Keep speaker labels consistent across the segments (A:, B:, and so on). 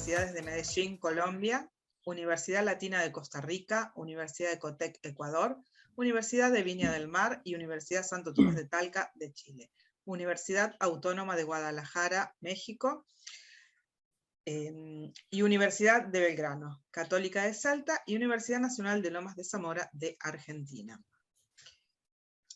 A: universidades de Medellín, Colombia, Universidad Latina de Costa Rica, Universidad de Cotec, Ecuador, Universidad de Viña del Mar y Universidad Santo Tomás de Talca de Chile, Universidad Autónoma de Guadalajara, México, y Universidad de Belgrano, Católica de Salta y Universidad Nacional de Lomas de Zamora de Argentina.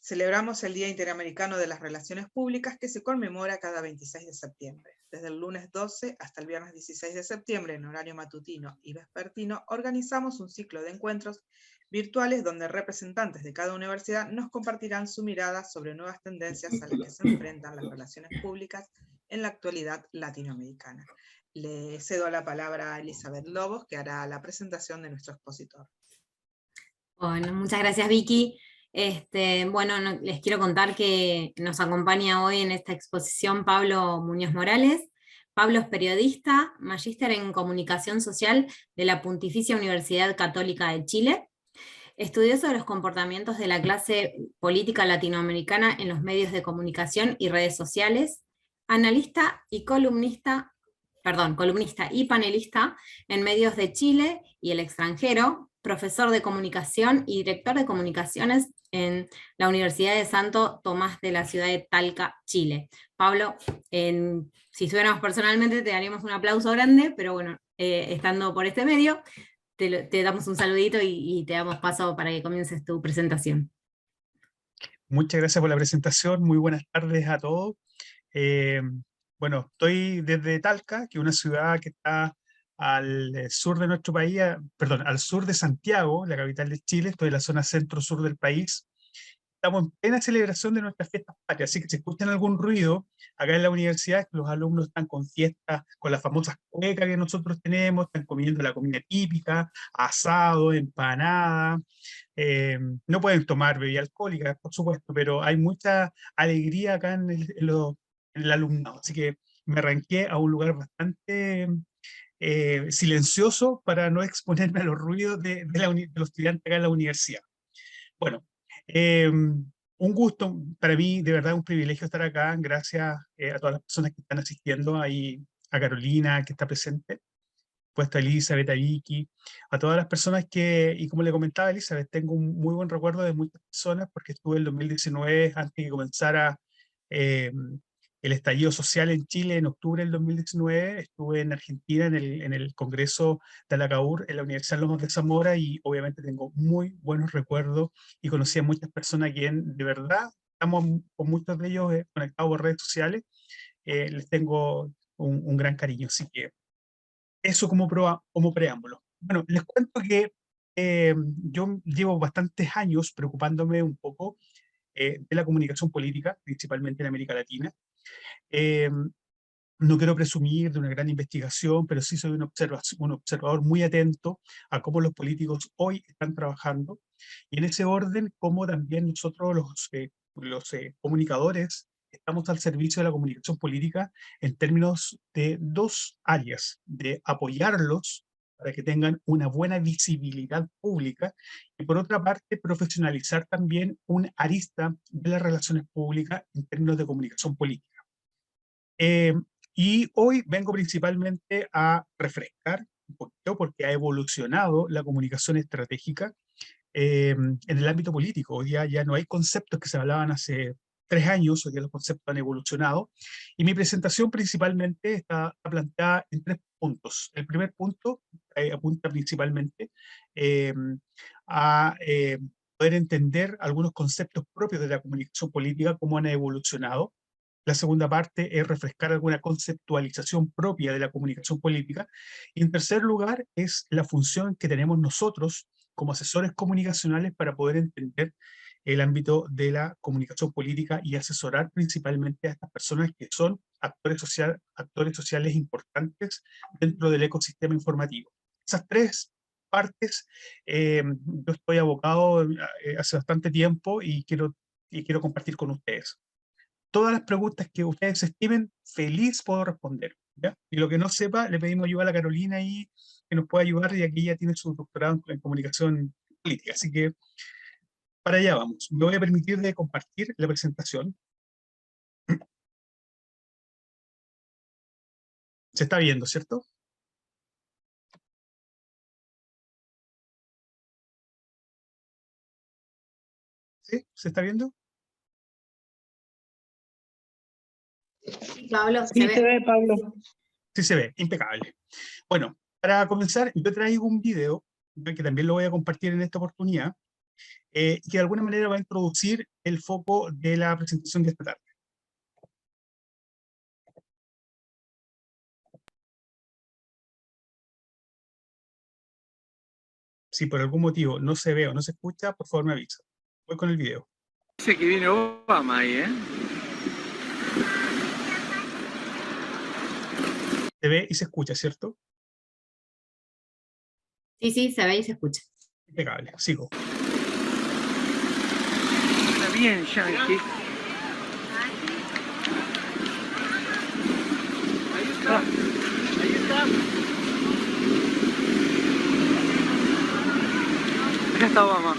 A: Celebramos el Día Interamericano de las Relaciones Públicas, que se conmemora cada 26 de septiembre. Desde el lunes 12 hasta el viernes 16 de septiembre, en horario matutino y vespertino, organizamos un ciclo de encuentros virtuales donde representantes de cada universidad nos compartirán su mirada sobre nuevas tendencias a las que se enfrentan las relaciones públicas en la actualidad latinoamericana. Le cedo la palabra a Elizabeth Lobos, que hará la presentación de nuestro expositor.
B: Bueno, muchas gracias, Vicky. Bueno, les quiero contar que nos acompaña hoy en esta exposición Pablo Muñoz Morales. Pablo es periodista, magíster en comunicación social de la Pontificia Universidad Católica de Chile. Estudió sobre los comportamientos de la clase política latinoamericana en los medios de comunicación y redes sociales, analista y columnista y panelista en medios de Chile y el extranjero, profesor de comunicación y director de comunicaciones en la Universidad de Santo Tomás de la ciudad de Talca, Chile. Pablo, si estuviéramos personalmente te daríamos un aplauso grande, pero bueno, estando por este medio, te damos un saludito y te damos paso para que comiences tu presentación.
C: Muchas gracias por la presentación, muy buenas tardes a todos. Bueno, estoy desde Talca, que es una ciudad que está al sur de nuestro país, al sur de Santiago, la capital de Chile. Estoy en la zona centro-sur del país. Estamos en plena celebración de nuestras fiestas patrias, así que si escuchan algún ruido acá en la universidad, los alumnos están con fiestas, con las famosas cuecas que nosotros tenemos, están comiendo la comida típica, asado, empanada. No pueden tomar bebida alcohólica, por supuesto, pero hay mucha alegría acá en el alumnado, así que me arranqué a un lugar bastante silencioso para no exponerme a los ruidos de los estudiantes acá en la universidad. Bueno, un gusto para mí, de verdad un privilegio estar acá, gracias a todas las personas que están asistiendo, ahí a Carolina, que está presente, puesto a Elizabeth, a Vicky, a todas las personas y como le comentaba Elizabeth, tengo un muy buen recuerdo de muchas personas, porque estuve en 2019, antes de que comenzara el estallido social en Chile, en octubre del 2019, estuve en Argentina en el Congreso de Alacaur, en la Universidad Lomas de Zamora, y obviamente tengo muy buenos recuerdos, y conocí a muchas personas a quien de verdad estamos con muchos de ellos conectados por redes sociales. Les tengo un gran cariño, así que eso como preámbulo. Bueno, les cuento que yo llevo bastantes años preocupándome un poco de la comunicación política, principalmente en América Latina. Eh, no quiero presumir de una gran investigación, pero sí soy un observador muy atento a cómo los políticos hoy están trabajando, y en ese orden, cómo también nosotros los comunicadores estamos al servicio de la comunicación política en términos de dos áreas: de apoyarlos para que tengan una buena visibilidad pública, y por otra parte profesionalizar también un arista de las relaciones públicas en términos de comunicación política. Y hoy vengo principalmente a refrescar un poquito, porque ha evolucionado la comunicación estratégica en el ámbito político. Hoy día ya no hay conceptos que se hablaban hace 3 años, hoy día los conceptos han evolucionado, y mi presentación principalmente está planteada en 3 puntos. El primer punto apunta principalmente eh, a poder entender algunos conceptos propios de la comunicación política, cómo han evolucionado. La segunda parte es refrescar alguna conceptualización propia de la comunicación política. Y en tercer lugar es la función que tenemos nosotros como asesores comunicacionales para poder entender el ámbito de la comunicación política y asesorar principalmente a estas personas que son actores sociales importantes dentro del ecosistema informativo. Esas 3 partes yo estoy abocado hace bastante tiempo, y quiero compartir con ustedes. Todas las preguntas que ustedes estimen, feliz puedo responder, ¿ya? Y lo que no sepa, le pedimos ayuda a la Carolina ahí, que nos pueda ayudar, y aquí ella tiene su doctorado en comunicación política. Así que para allá vamos. Me voy a permitir de compartir la presentación. Se está viendo, ¿cierto? ¿Sí? ¿Se está viendo?
B: Pablo,
D: Sí, se ve, Pablo.
C: Sí se ve, impecable. Bueno, para comenzar, yo traigo un video que también lo voy a compartir en esta oportunidad, que de alguna manera va a introducir el foco de la presentación de esta tarde. Si por algún motivo no se ve o no se escucha, por favor me avisa. Voy con el video.
E: Dice que viene Obama ahí, ¿eh?
C: Se ve y se escucha, ¿cierto?
B: Sí, sí, se ve y se escucha.
C: Impecable, sigo.
E: Está bien, Yankee. Ahí está. Ahí está. Acá está Obama.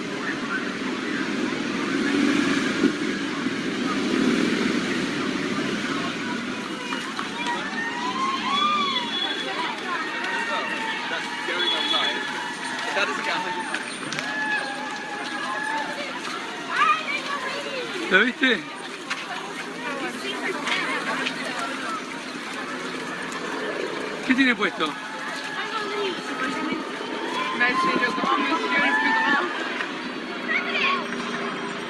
E: ¿Lo viste? ¿Qué tiene puesto?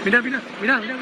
E: Mirá, mirá, mirá, mirá.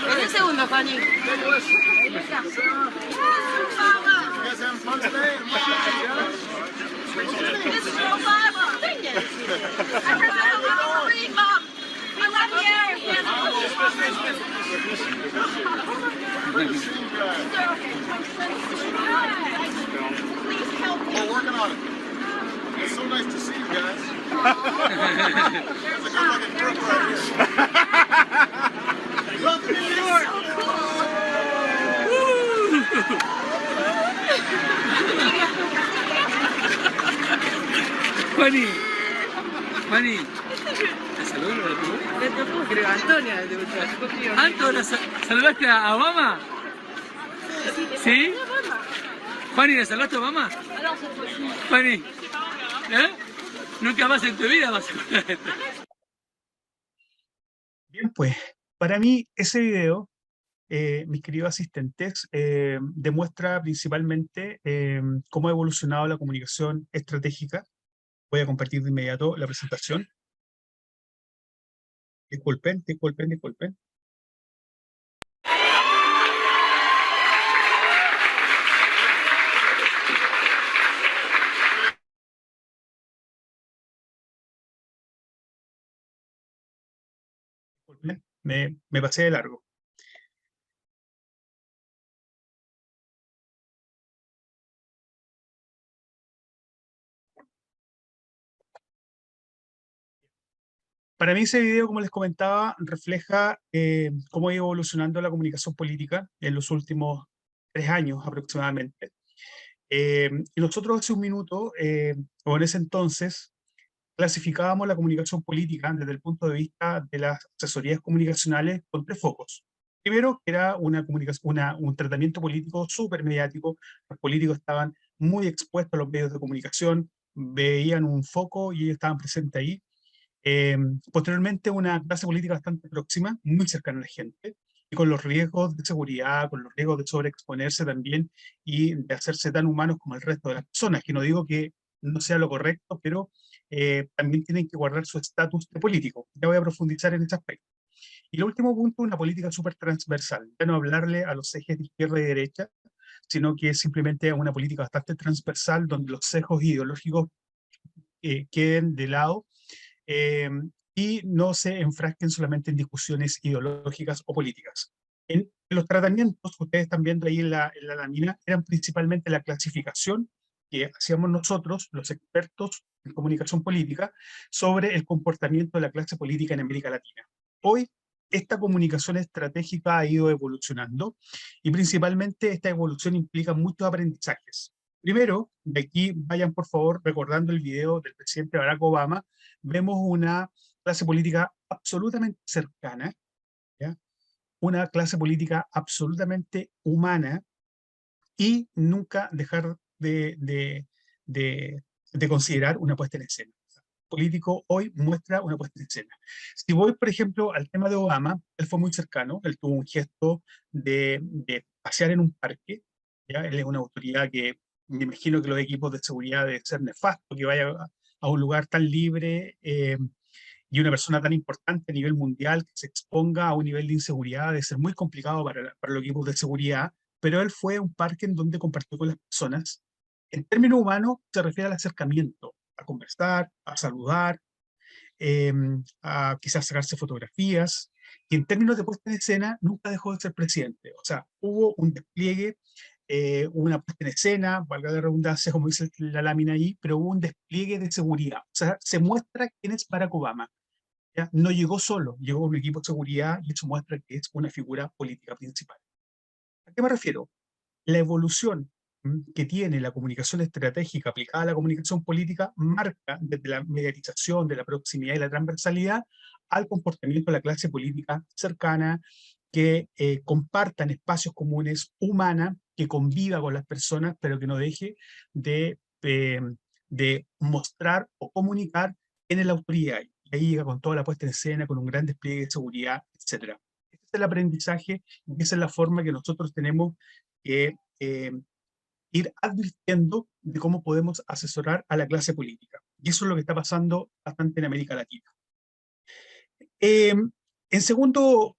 F: Un segundo, Fanny. This is Obama. Dang it. Mom. I love Please help me.
G: We're working on it. It's so nice to see you guys. There's a good-looking group right here. Welcome to New York.
E: Fanny, Fanny, ¿te saludó la
F: No puedo creer, Antonia, de verdad.
E: Anto, ¿saludaste a Obama? ¿Sí? Fanny, ¿le saludaste a Obama? Fanny, ¿eh? Nunca más en tu vida vas a saludar.
C: Bien, pues, para mí ese video, mis queridos asistentes, demuestra principalmente cómo ha evolucionado la comunicación estratégica. Voy a compartir de inmediato la presentación. Disculpen, disculpen, disculpen. Disculpen, me pasé de largo. Para mí ese video, como les comentaba, refleja cómo ha ido evolucionando la comunicación política en los últimos 3 años aproximadamente. Y nosotros hace un minuto, o en ese entonces, clasificábamos la comunicación política desde el punto de vista de las asesorías comunicacionales con 3 focos. Primero, que era un tratamiento político súper mediático. Los políticos estaban muy expuestos a los medios de comunicación, veían un foco y ellos estaban presentes ahí. Posteriormente, una clase política bastante próxima, muy cercana a la gente, y con los riesgos de seguridad, con los riesgos de sobreexponerse también y de hacerse tan humanos como el resto de las personas, que no digo que no sea lo correcto, pero también tienen que guardar su estatus de político. Ya voy a profundizar en ese aspecto. Y el último punto, una política súper transversal, ya no hablarle a los ejes de izquierda y derecha, sino que es simplemente una política bastante transversal donde los sesgos ideológicos queden de lado y no se enfrasquen solamente en discusiones ideológicas o políticas. En los tratamientos que ustedes están viendo ahí en la lámina eran principalmente la clasificación que hacíamos nosotros, los expertos en comunicación política, sobre el comportamiento de la clase política en América Latina. Hoy, esta comunicación estratégica ha ido evolucionando y principalmente esta evolución implica muchos aprendizajes. Primero, de aquí vayan por favor recordando el video del presidente Barack Obama, vemos una clase política absolutamente cercana, ¿ya? Una clase política absolutamente humana y nunca dejar de considerar una puesta en escena. Político hoy muestra una puesta en escena. Si voy, por ejemplo, al tema de Obama, él fue muy cercano, él tuvo un gesto de pasear en un parque, ¿ya? Él es una autoridad que me imagino que los equipos de seguridad deben ser nefasto, que vaya a un lugar tan libre y una persona tan importante a nivel mundial que se exponga a un nivel de inseguridad debe ser muy complicado para los equipos de seguridad, pero él fue a un parque en donde compartió con las personas. En términos humanos se refiere al acercamiento, a conversar, a saludar, a quizás sacarse fotografías, y en términos de puesta en escena nunca dejó de ser presidente. O sea, hubo un despliegue, una puesta en escena, valga la redundancia, como dice la lámina ahí, pero hubo un despliegue de seguridad. O sea, se muestra quién es Barack Obama. ¿Ya? No llegó solo, llegó un equipo de seguridad y eso muestra que es una figura política principal. ¿A qué me refiero? La evolución que tiene la comunicación estratégica aplicada a la comunicación política marca desde la mediatización, de la proximidad y la transversalidad al comportamiento de la clase política cercana, que compartan espacios comunes, humana, que conviva con las personas, pero que no deje de mostrar o comunicar en la autoridad. Y ahí llega con toda la puesta en escena, con un gran despliegue de seguridad, etc. Este es el aprendizaje y esa es la forma que nosotros tenemos que ir advirtiendo de cómo podemos asesorar a la clase política. Y eso es lo que está pasando bastante en América Latina. El segundo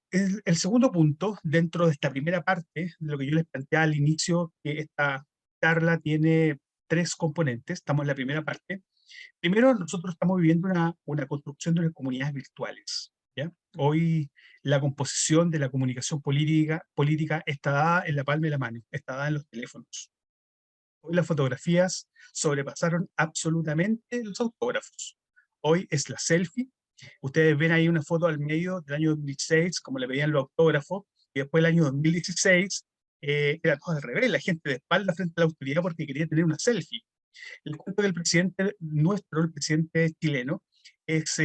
C: punto, dentro de esta primera parte, de lo que yo les planteaba al inicio, que esta charla tiene 3 componentes, estamos en la primera parte. Primero, nosotros estamos viviendo una construcción de las comunidades virtuales, ¿ya? Hoy la composición de la comunicación política está dada en la palma de la mano, está dada en los teléfonos. Hoy las fotografías sobrepasaron absolutamente los autógrafos. Hoy es la selfie. Ustedes ven ahí una foto al medio del año 2006, como le pedían los autógrafos, y después el año 2016 era todo al revés, la gente de espalda frente a la autoridad porque quería tener una selfie. Les cuento que el presidente nuestro, el presidente chileno, es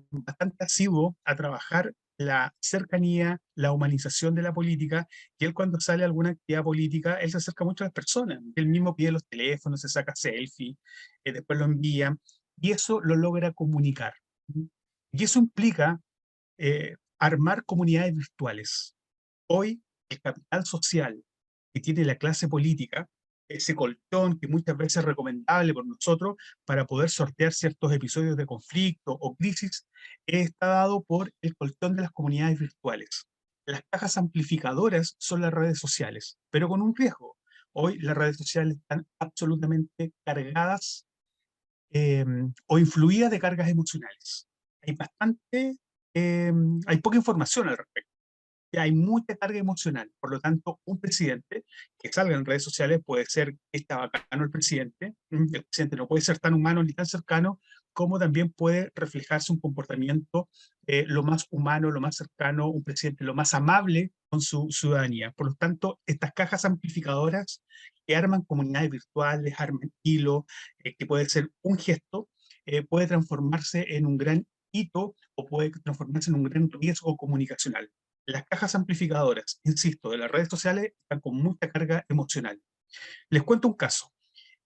C: bastante asiduo a trabajar la cercanía, la humanización de la política, y él cuando sale a alguna actividad política, él se acerca mucho a las personas, él mismo pide los teléfonos, se saca selfie, después lo envía, y eso lo logra comunicar. Y eso implica armar comunidades virtuales. Hoy, el capital social que tiene la clase política, ese colchón que muchas veces es recomendable por nosotros para poder sortear ciertos episodios de conflicto o crisis, está dado por el colchón de las comunidades virtuales. Las cajas amplificadoras son las redes sociales, pero con un riesgo. Hoy las redes sociales están absolutamente cargadas o influidas de cargas emocionales. Hay poca información al respecto. Hay mucha carga emocional, por lo tanto, un presidente que salga en redes sociales puede ser que está bacano el presidente no puede ser tan humano ni tan cercano, como también puede reflejarse un comportamiento lo más humano, lo más cercano, un presidente lo más amable con su ciudadanía. Por lo tanto, estas cajas amplificadoras que arman comunidades virtuales, arman hilo, que puede ser un gesto, puede transformarse en un gran hito o puede transformarse en un gran riesgo comunicacional. Las cajas amplificadoras, insisto, de las redes sociales están con mucha carga emocional. Les cuento un caso.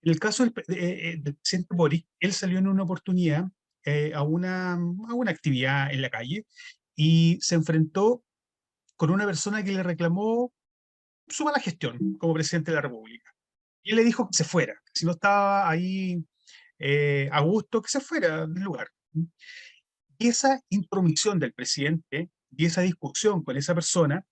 C: En el caso del presidente Boric, él salió en una oportunidad a una actividad en la calle y se enfrentó con una persona que le reclamó su mala gestión como presidente de la República. Y él le dijo que se fuera, que si no estaba ahí a gusto, que se fuera del lugar. Y esa intromisión del presidente y esa discusión con esa persona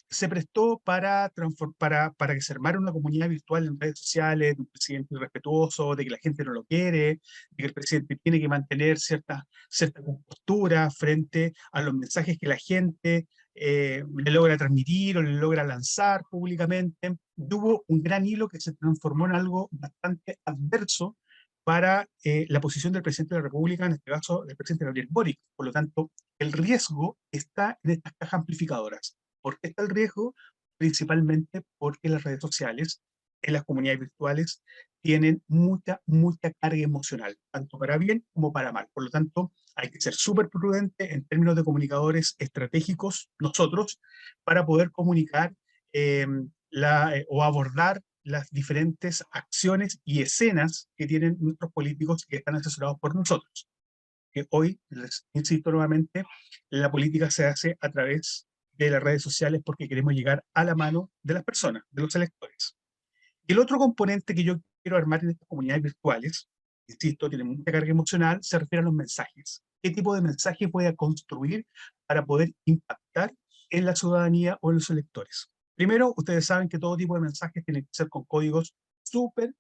C: se prestó para que se armara una comunidad virtual en redes sociales, de un presidente irrespetuoso, de que la gente no lo quiere, de que el presidente tiene que mantener cierta compostura frente a los mensajes que la gente le logra transmitir o le logra lanzar públicamente. Y hubo un gran hilo que se transformó en algo bastante adverso para la posición del presidente de la República, en este caso del presidente Gabriel Boric. Por lo tanto, el riesgo está en estas cajas amplificadoras. ¿Por qué está el riesgo? Principalmente porque las redes sociales, en las comunidades virtuales, tienen mucha carga emocional, tanto para bien como para mal. Por lo tanto, hay que ser súper prudente en términos de comunicadores estratégicos, nosotros, para poder comunicar o abordar las diferentes acciones y escenas que tienen nuestros políticos que están asesorados por nosotros. Que hoy, les insisto nuevamente, la política se hace a través de las redes sociales porque queremos llegar a la mano de las personas, de los electores. Y el otro componente que yo quiero armar en estas comunidades virtuales, insisto, tiene mucha carga emocional, se refiere a los mensajes. ¿Qué tipo de mensajes voy a construir para poder impactar en la ciudadanía o en los electores? Primero, ustedes saben que todo tipo de mensajes tiene que ser con códigos súper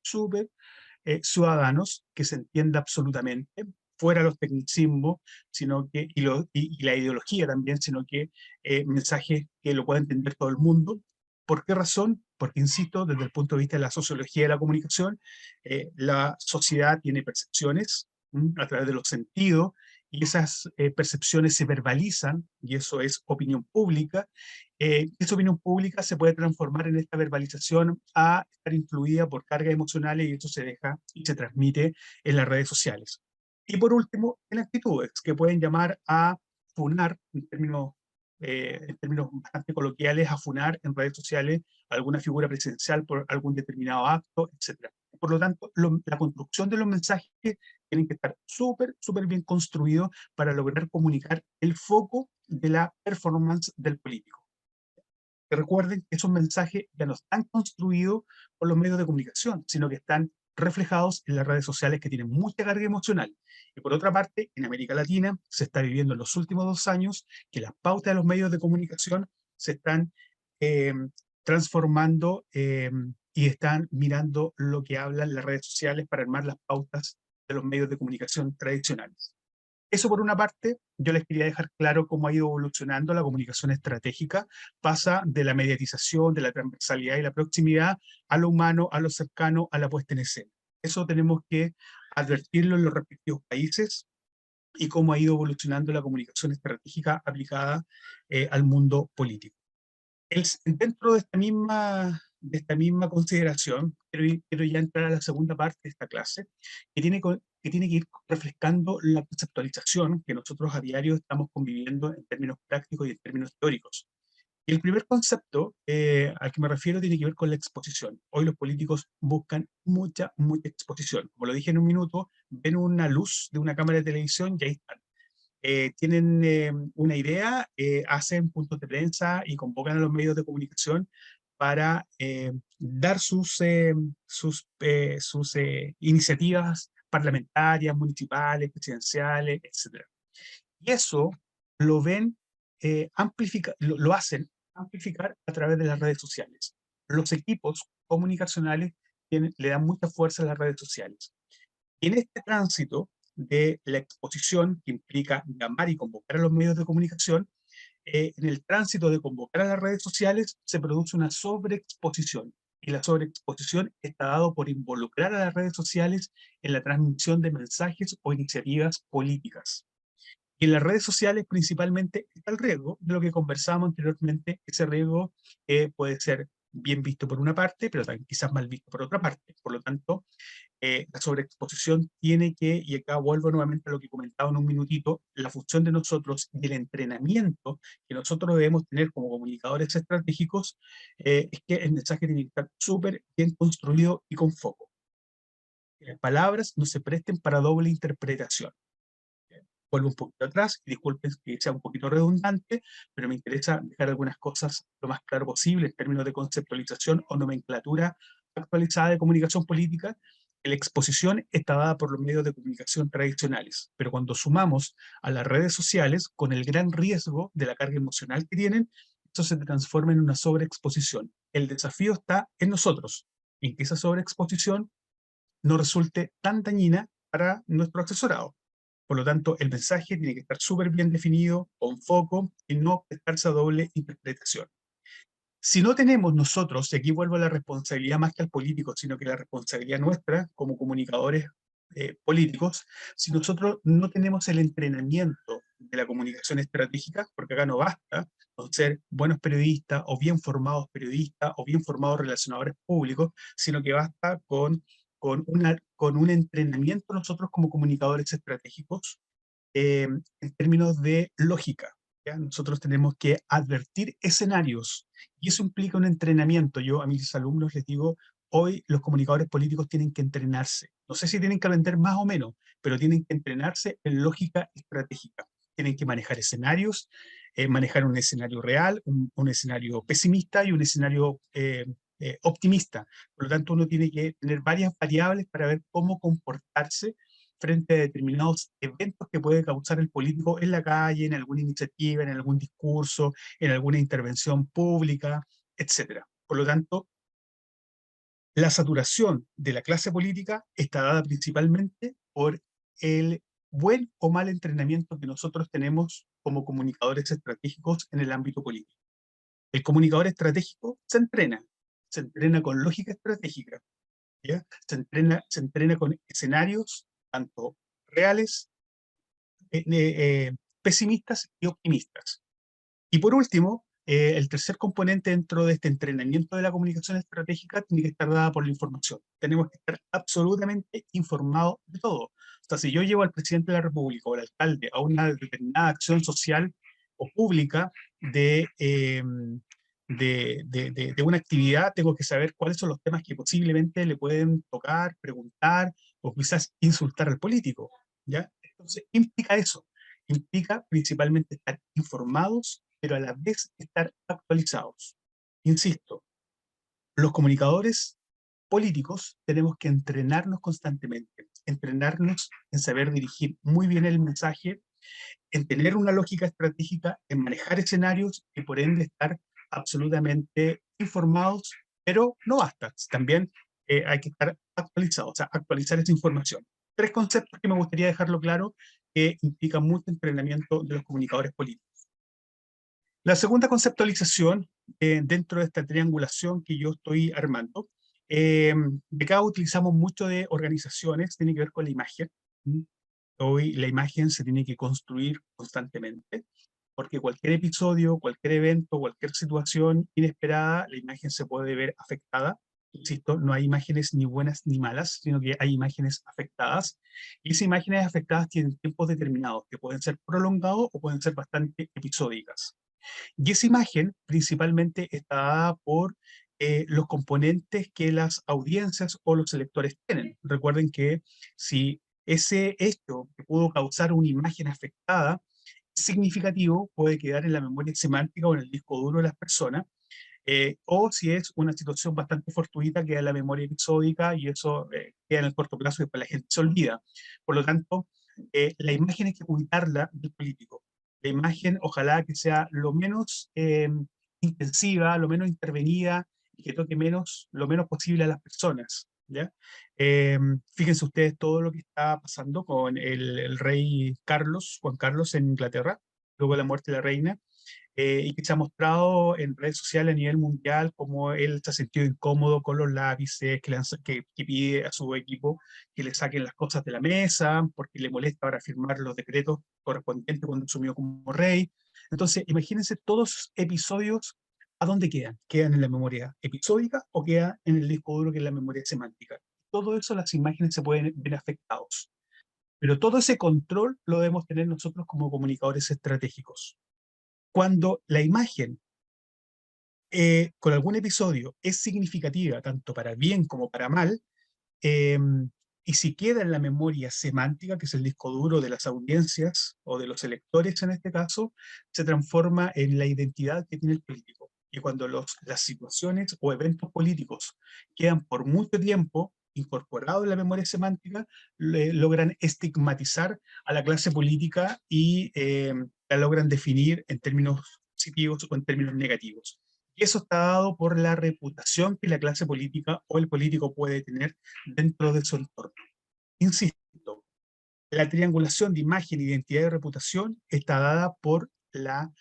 C: ciudadanos, que se entienda absolutamente, fuera los tecnicismos, sino que, y la ideología también, sino que mensajes que lo pueda entender todo el mundo. ¿Por qué razón? Porque, insisto, desde el punto de vista de la sociología de la comunicación, la sociedad tiene percepciones a través de los sentidos, y esas percepciones se verbalizan, y eso es opinión pública. Esa opinión pública se puede transformar en esta verbalización a estar influida por cargas emocionales, y eso se deja y se transmite en las redes sociales. Y por último, en actitudes que pueden llamar a funar, en términos bastante coloquiales, a funar en redes sociales alguna figura presidencial por algún determinado acto, etc. Por lo tanto, la construcción de los mensajes tienen que estar súper bien construidos para lograr comunicar el foco de la performance del político. Que recuerden que esos mensajes ya no están construidos por los medios de comunicación, sino que están reflejados en las redes sociales, que tienen mucha carga emocional. Y por otra parte, en América Latina se está viviendo en los últimos 2 años que las pautas de los medios de comunicación se están transformando y están mirando lo que hablan las redes sociales para armar las pautas de los medios de comunicación tradicionales. Eso por una parte. Yo les quería dejar claro cómo ha ido evolucionando la comunicación estratégica. Pasa de la mediatización, de la transversalidad y la proximidad, a lo humano, a lo cercano, a la puesta en escena. Eso tenemos que advertirlo en los respectivos países, y cómo ha ido evolucionando la comunicación estratégica aplicada al mundo político. Dentro de esta misma consideración, quiero ya entrar a la segunda parte de esta clase, que tiene que ir refrescando la conceptualización que nosotros a diario estamos conviviendo en términos prácticos y en términos teóricos. Y el primer concepto al que me refiero tiene que ver con la exposición. Hoy los políticos buscan mucha exposición. Como lo dije en un minuto, ven una luz de una cámara de televisión y ahí están. Tienen una idea, hacen puntos de prensa y convocan a los medios de comunicación para dar sus iniciativas parlamentarias, municipales, presidenciales, etc. Y eso lo ven lo hacen amplificar a través de las redes sociales. Los equipos comunicacionales le dan mucha fuerza a las redes sociales. Y en este tránsito de la exposición, que implica llamar y convocar a los medios de comunicación, en el tránsito de convocar a las redes sociales se produce una sobreexposición. Y la sobreexposición está dado por involucrar a las redes sociales en la transmisión de mensajes o iniciativas políticas. Y en las redes sociales principalmente está el riesgo de lo que conversábamos anteriormente. Ese riesgo puede ser bien visto por una parte, pero también quizás mal visto por otra parte. Por lo tanto, la sobreexposición tiene que, y acá vuelvo nuevamente a lo que comentaba en un minutito, la función de nosotros y el entrenamiento que nosotros debemos tener como comunicadores estratégicos, es que el mensaje tiene que estar súper bien construido y con foco. Que las palabras no se presten para doble interpretación. Vuelvo un poquito atrás, y disculpen que sea un poquito redundante, pero me interesa dejar algunas cosas lo más claro posible en términos de conceptualización o nomenclatura actualizada de comunicación política. La exposición está dada por los medios de comunicación tradicionales, pero cuando sumamos a las redes sociales, con el gran riesgo de la carga emocional que tienen, eso se transforma en una sobreexposición. El desafío está en nosotros, en que esa sobreexposición no resulte tan dañina para nuestro asesorado. Por lo tanto, el mensaje tiene que estar súper bien definido, con foco, y no prestarse a doble interpretación. Si no tenemos nosotros, y aquí vuelvo a la responsabilidad más que al político, sino que la responsabilidad nuestra como comunicadores políticos, si nosotros no tenemos el entrenamiento de la comunicación estratégica, porque acá no basta con ser buenos periodistas o bien formados periodistas o bien formados relacionadores públicos, sino que basta con un entrenamiento nosotros como comunicadores estratégicos en términos de lógica. ¿Ya? Nosotros tenemos que advertir escenarios y eso implica un entrenamiento. Yo a mis alumnos les digo, hoy los comunicadores políticos tienen que entrenarse. No sé si tienen que aprender más o menos, pero tienen que entrenarse en lógica estratégica. Tienen que manejar escenarios, manejar un escenario real, un escenario pesimista y un escenario optimista. Por lo tanto, uno tiene que tener varias variables para ver cómo comportarse frente a determinados eventos que puede causar el político en la calle, en alguna iniciativa, en algún discurso, en alguna intervención pública, etc. Por lo tanto, la saturación de la clase política está dada principalmente por el buen o mal entrenamiento que nosotros tenemos como comunicadores estratégicos en el ámbito político. El comunicador estratégico se entrena con lógica estratégica, ¿ya? Se entrena con escenarios tanto reales, pesimistas y optimistas. Y por último, el tercer componente dentro de este entrenamiento de la comunicación estratégica tiene que estar dada por la información. Tenemos que estar absolutamente informados de todo. O sea, si yo llevo al presidente de la República o al alcalde a una determinada acción social o pública de una actividad, tengo que saber cuáles son los temas que posiblemente le pueden tocar, preguntar o quizás insultar al político, ¿ya? Entonces, implica eso. Implica principalmente estar informados, pero a la vez estar actualizados. Insisto, los comunicadores políticos tenemos que entrenarnos constantemente, entrenarnos en saber dirigir muy bien el mensaje, en tener una lógica estratégica, en manejar escenarios y por ende estar absolutamente informados, pero no basta, también hay que estar actualizados, o sea, actualizar esa información. 3 conceptos que me gustaría dejarlo claro que implican mucho entrenamiento de los comunicadores políticos. La segunda conceptualización dentro de esta triangulación que yo estoy armando, de acá utilizamos mucho de organizaciones, tiene que ver con la imagen. Hoy la imagen se tiene que construir constantemente, porque cualquier episodio, cualquier evento, cualquier situación inesperada, la imagen se puede ver afectada. Insisto, no hay imágenes ni buenas ni malas, sino que hay imágenes afectadas. Y esas imágenes afectadas tienen tiempos determinados, que pueden ser prolongados o pueden ser bastante episódicas. Y esa imagen principalmente está dada por los componentes que las audiencias o los electores tienen. Recuerden que si ese hecho que pudo causar una imagen afectada es significativo, puede quedar en la memoria semántica o en el disco duro de las personas, o si es una situación bastante fortuita, queda en la memoria episódica y eso queda en el corto plazo y después la gente se olvida. Por lo tanto, la imagen hay que cuidarla del político. La imagen ojalá que sea lo menos intensiva, lo menos intervenida y que toque lo menos posible a las personas, ¿ya? Fíjense ustedes todo lo que está pasando con el rey Carlos, Juan Carlos en Inglaterra, luego de la muerte de la reina, y que se ha mostrado en redes sociales a nivel mundial como él se ha sentido incómodo con los lápices, que pide a su equipo que le saquen las cosas de la mesa, porque le molesta ahora firmar los decretos correspondientes cuando asumió como rey. Entonces, imagínense todos esos episodios, ¿a dónde quedan? ¿Quedan en la memoria episódica o quedan en el disco duro que es la memoria semántica? Todo eso, las imágenes se pueden ver afectados. Pero todo ese control lo debemos tener nosotros como comunicadores estratégicos. Cuando la imagen con algún episodio es significativa, tanto para bien como para mal, y si queda en la memoria semántica, que es el disco duro de las audiencias o de los electores en este caso, se transforma en la identidad que tiene el político. Y cuando las situaciones o eventos políticos quedan por mucho tiempo incorporados en la memoria semántica, logran estigmatizar a la clase política y la logran definir en términos positivos o en términos negativos. Y eso está dado por la reputación que la clase política o el político puede tener dentro de su entorno. Insisto, la triangulación de imagen, identidad y reputación está dada por la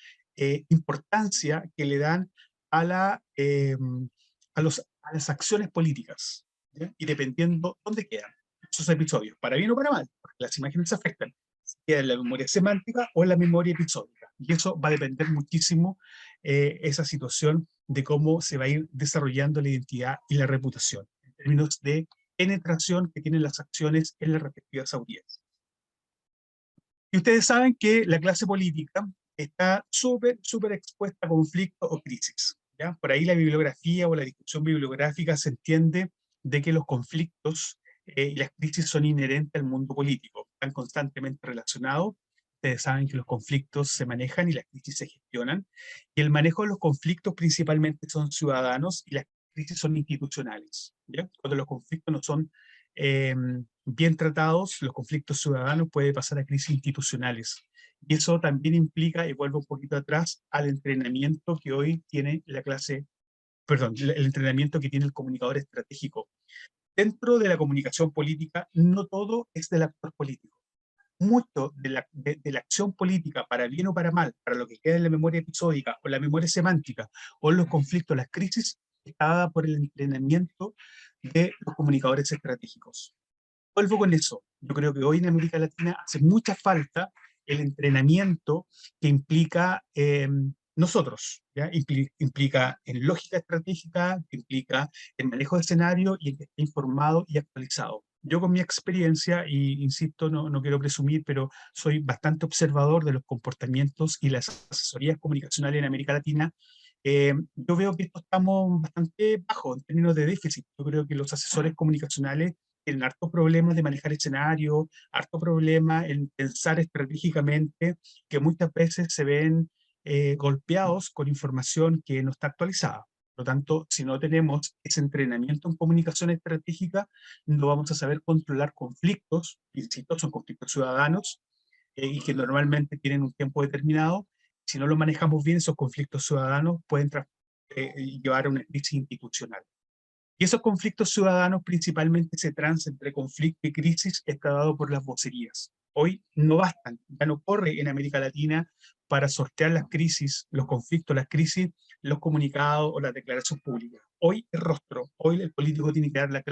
C: importancia que le dan a, a las acciones políticas, ¿ya? Y dependiendo dónde quedan esos episodios, para bien o para mal, porque las imágenes se afectan, si queda en la memoria semántica o en la memoria episódica. Y eso va a depender muchísimo esa situación de cómo se va a ir desarrollando la identidad y la reputación, en términos de penetración que tienen las acciones en las respectivas audiencias. Y ustedes saben que la clase política está súper expuesta a conflictos o crisis, ¿ya? Por ahí la bibliografía o la discusión bibliográfica se entiende de que los conflictos y las crisis son inherentes al mundo político, están constantemente relacionados. Ustedes saben que los conflictos se manejan y las crisis se gestionan, y el manejo de los conflictos principalmente son ciudadanos y las crisis son institucionales, ¿ya? Cuando los conflictos no son bien tratados, los conflictos ciudadanos pueden pasar a crisis institucionales. Y eso también implica, y vuelvo un poquito atrás, al entrenamiento que hoy tiene la clase, perdón, el entrenamiento que tiene el comunicador estratégico. Dentro de la comunicación política, no todo es del actor político. Mucho de la acción política, para bien o para mal, para lo que queda en la memoria episódica o la memoria semántica o en los conflictos, las crisis, está dada por el entrenamiento de los comunicadores estratégicos. Vuelvo con eso. Yo creo que hoy en América Latina hace mucha falta el entrenamiento que implica nosotros, ¿ya? Implica en lógica estratégica, que implica en manejo de escenario y en que esté informado y actualizado. Yo con mi experiencia, y insisto, no quiero presumir, pero soy bastante observador de los comportamientos y las asesorías comunicacionales en América Latina. Yo veo que esto estamos bastante bajos en términos de déficit. Yo creo que los asesores comunicacionales tienen hartos problemas de manejar escenarios, hartos problemas en pensar estratégicamente, que muchas veces se ven golpeados con información que no está actualizada. Por lo tanto, si no tenemos ese entrenamiento en comunicación estratégica, no vamos a saber controlar conflictos, insisto, son conflictos ciudadanos, y que normalmente tienen un tiempo determinado. Si no lo manejamos bien, esos conflictos ciudadanos pueden llevar a una crisis institucional. Y esos conflictos ciudadanos principalmente se transan entre conflicto y crisis, está dado por las vocerías. Hoy no bastan, ya no corre en América Latina para sortear las crisis, los conflictos, las crisis, los comunicados o las declaraciones públicas. Hoy es rostro, hoy el político tiene que dar la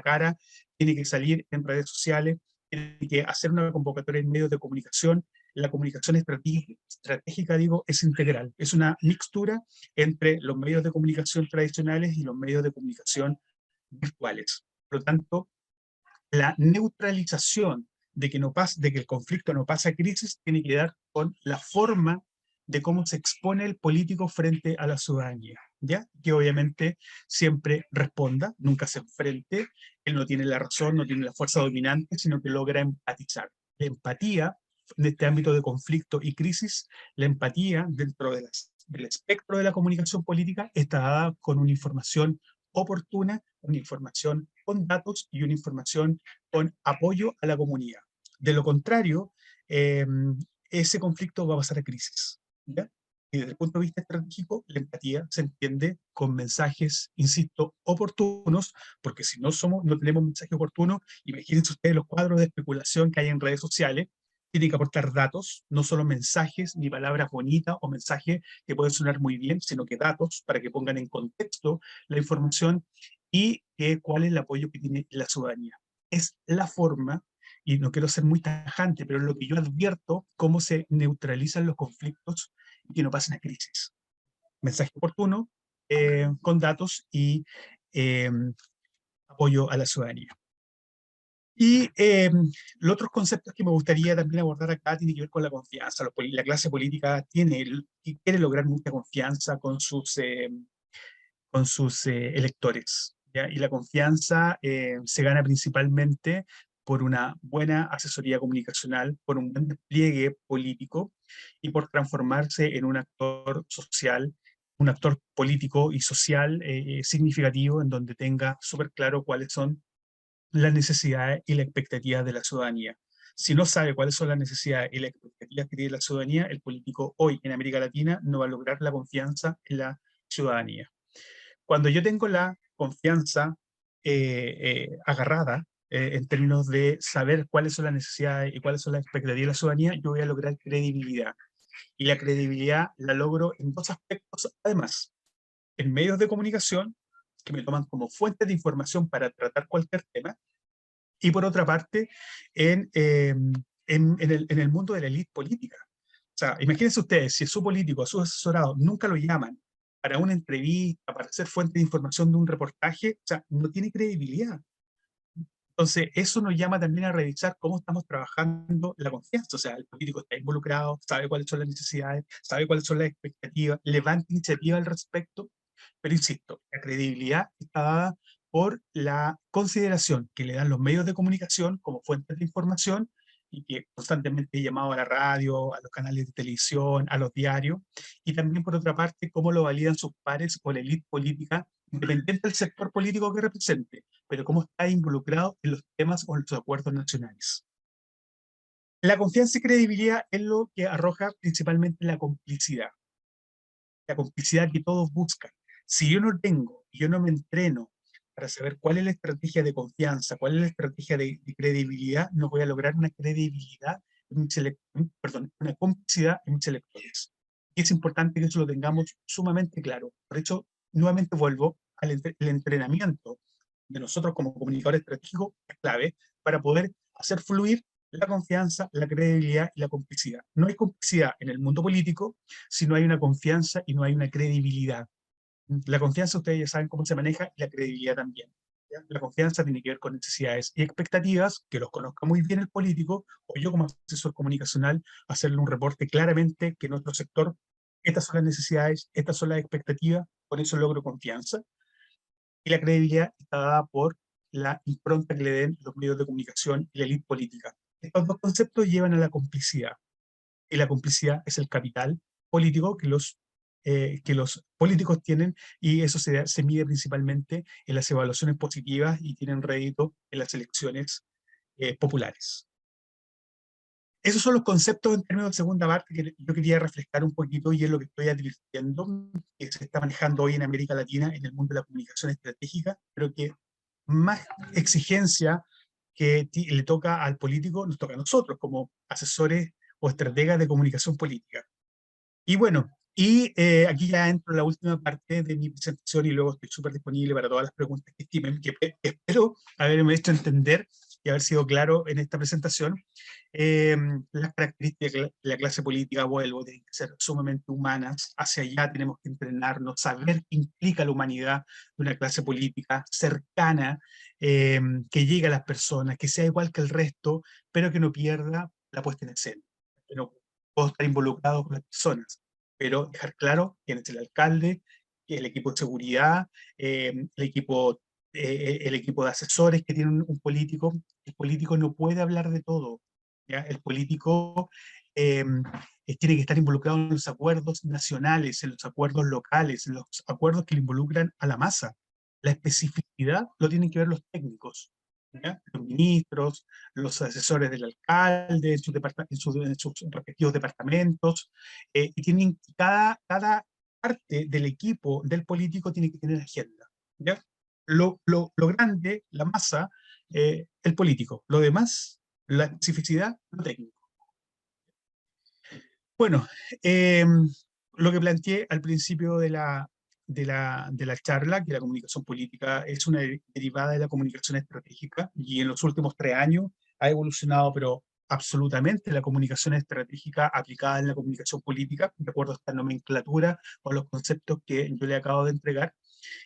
C: cara, tiene que salir en redes sociales, tiene que hacer una convocatoria en medios de comunicación. La comunicación estratégica, digo, es integral, es una mixtura entre los medios de comunicación tradicionales y los medios de comunicación virtuales. Por lo tanto, la neutralización de que el conflicto no pasa a crisis tiene que dar con la forma de cómo se expone el político frente a la ciudadanía, ¿ya? Que obviamente siempre responda, nunca se enfrente, él no tiene la razón, no tiene la fuerza dominante, sino que logra empatizar. La empatía en este ámbito de conflicto y crisis, la empatía dentro del espectro de la comunicación política está dada con una información oportuna, una información con datos y una información con apoyo a la comunidad. De lo contrario, ese conflicto va a pasar a crisis, ¿ya? Y desde el punto de vista estratégico, la empatía se entiende con mensajes, insisto, oportunos, porque si no tenemos mensajes oportunos, imagínense ustedes los cuadros de especulación que hay en redes sociales. Tienen que aportar datos, no solo mensajes ni palabras bonitas o mensajes que pueden sonar muy bien, sino que datos para que pongan en contexto la información y cuál es el apoyo que tiene la ciudadanía. Es la forma, y no quiero ser muy tajante, pero es lo que yo advierto, cómo se neutralizan los conflictos y que no pasen a crisis. Mensaje oportuno, con datos y apoyo a la ciudadanía. Y los otros conceptos que me gustaría también abordar acá tienen que ver con la confianza. La clase política quiere lograr mucha confianza con sus electores, ¿ya? Y la confianza se gana principalmente por una buena asesoría comunicacional, por un buen despliegue político y por transformarse en un actor social, un actor político y social significativo, en donde tenga súper claro cuáles son las necesidades y las expectativas de la ciudadanía. Si no sabe cuáles son las necesidades y las expectativas que tiene la ciudadanía, el político hoy en América Latina no va a lograr la confianza en la ciudadanía. Cuando yo tengo la confianza agarrada, en términos de saber cuáles son las necesidades y cuáles son las expectativas de la ciudadanía, yo voy a lograr credibilidad. Y la credibilidad la logro en dos aspectos, además, en medios de comunicación, que me toman como fuente de información para tratar cualquier tema, y por otra parte, en el mundo de la élite política. O sea, imagínense ustedes, si a su político, a su asesorado, nunca lo llaman para una entrevista, para ser fuente de información de un reportaje, o sea, no tiene credibilidad. Entonces, eso nos llama también a revisar cómo estamos trabajando la confianza. O sea, el político está involucrado, sabe cuáles son las necesidades, sabe cuáles son las expectativas, levanta iniciativa al respecto. Pero insisto, la credibilidad está dada por la consideración que le dan los medios de comunicación como fuentes de información y que constantemente he llamado a la radio, a los canales de televisión, a los diarios, y también por otra parte cómo lo validan sus pares o la élite política, independiente del sector político que represente, pero cómo está involucrado en los temas o en los acuerdos nacionales. La confianza y credibilidad es lo que arroja principalmente la complicidad que todos buscan. Si yo no tengo, yo no me entreno para saber cuál es la estrategia de confianza, cuál es la estrategia de credibilidad, no voy a lograr una credibilidad, una complicidad en mis electores. Y es importante que eso lo tengamos sumamente claro. Por eso, nuevamente vuelvo al el entrenamiento de nosotros como comunicadores estratégicos, es clave para poder hacer fluir la confianza, la credibilidad y la complicidad. No hay complicidad en el mundo político si no hay una confianza y no hay una credibilidad. La confianza, ustedes ya saben cómo se maneja, y la credibilidad también. ¿Ya? La confianza tiene que ver con necesidades y expectativas, que los conozca muy bien el político, o yo como asesor comunicacional, hacerle un reporte claramente que en nuestro sector, estas son las necesidades, estas son las expectativas, con eso logro confianza. Y la credibilidad está dada por la impronta que le den los medios de comunicación y la élite política. Estos dos conceptos llevan a la complicidad, y la complicidad es el capital político que los políticos tienen, y eso se mide principalmente en las evaluaciones positivas y tienen rédito en las elecciones populares. Esos son los conceptos en términos de segunda parte que yo quería refrescar un poquito, y es lo que estoy advirtiendo que se está manejando hoy en América Latina en el mundo de la comunicación estratégica, pero que más exigencia que le toca al político, nos toca a nosotros como asesores o estrategas de comunicación política. Y bueno, aquí ya entro en la última parte de mi presentación y luego estoy súper disponible para todas las preguntas que estimen, que espero haberme hecho entender y haber sido claro en esta presentación. Las características de la clase política, vuelvo, tienen que ser sumamente humanas. Hacia allá tenemos que entrenarnos, saber qué implica la humanidad de una clase política cercana, que llegue a las personas, que sea igual que el resto, pero que no pierda la puesta en escena. No puedo estar involucrado con las personas, pero dejar claro quién es el alcalde, el equipo de seguridad, el equipo de asesores que tiene un político. El político no puede hablar de todo, ¿ya? El político tiene que estar involucrado en los acuerdos nacionales, en los acuerdos locales, en los acuerdos que le involucran a la masa. La especificidad lo tienen que ver los técnicos, ¿ya? Los ministros, los asesores del alcalde, en sus respectivos departamentos, y tienen cada parte del equipo del político tiene que tener agenda, ¿ya? Lo grande, la masa, el político. Lo demás, la especificidad, lo técnico. Bueno, lo que planteé al principio de la charla, que la comunicación política es una derivada de la comunicación estratégica, y en los últimos 3 años ha evolucionado, pero absolutamente, la comunicación estratégica aplicada en la comunicación política, de acuerdo a esta nomenclatura o a los conceptos que yo le acabo de entregar.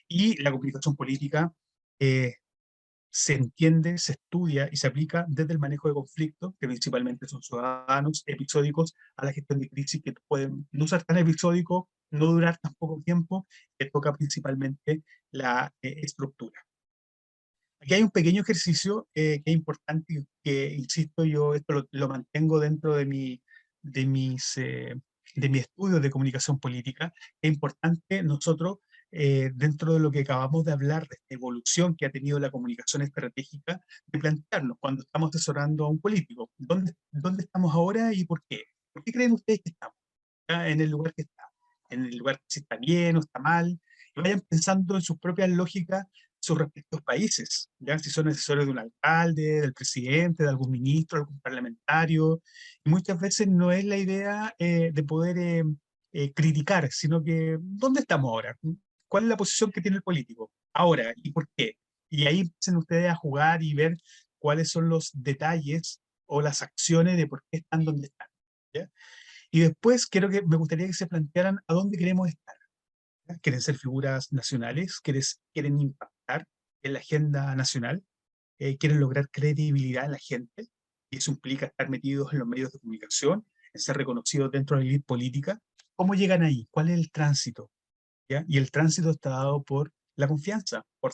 C: Y la comunicación política se entiende, se estudia y se aplica desde el manejo de conflictos, que principalmente son ciudadanos, episódicos, a la gestión de crisis, que pueden no ser tan episódicos, no durar tan poco tiempo, que toca principalmente la estructura. Aquí hay un pequeño ejercicio que es importante, que insisto, yo esto lo mantengo dentro de mi estudio de comunicación política. Es importante nosotros dentro de lo que acabamos de hablar, de esta evolución que ha tenido la comunicación estratégica, de plantearnos cuando estamos asesorando a un político, ¿dónde estamos ahora y por qué? ¿Por qué creen ustedes que estamos en el lugar que estamos? En el lugar si está bien o está mal, y vayan pensando en sus propias lógicas, sus respectivos países, ¿ya? Si son asesores de un alcalde, del presidente, de algún ministro, de algún parlamentario, y muchas veces no es la idea de poder criticar, sino que ¿dónde estamos ahora? ¿Cuál es la posición que tiene el político ahora y por qué? Y ahí empiecen ustedes a jugar y ver cuáles son los detalles o las acciones de por qué están donde están, ¿ya? Y después me gustaría que se plantearan a dónde queremos estar. ¿Ya? ¿Quieren ser figuras nacionales? ¿Quieren impactar en la agenda nacional? ¿Quieren lograr credibilidad en la gente? Y eso implica estar metidos en los medios de comunicación, en ser reconocidos dentro de la élite política. ¿Cómo llegan ahí? ¿Cuál es el tránsito? ¿Ya? Y el tránsito está dado por la confianza, por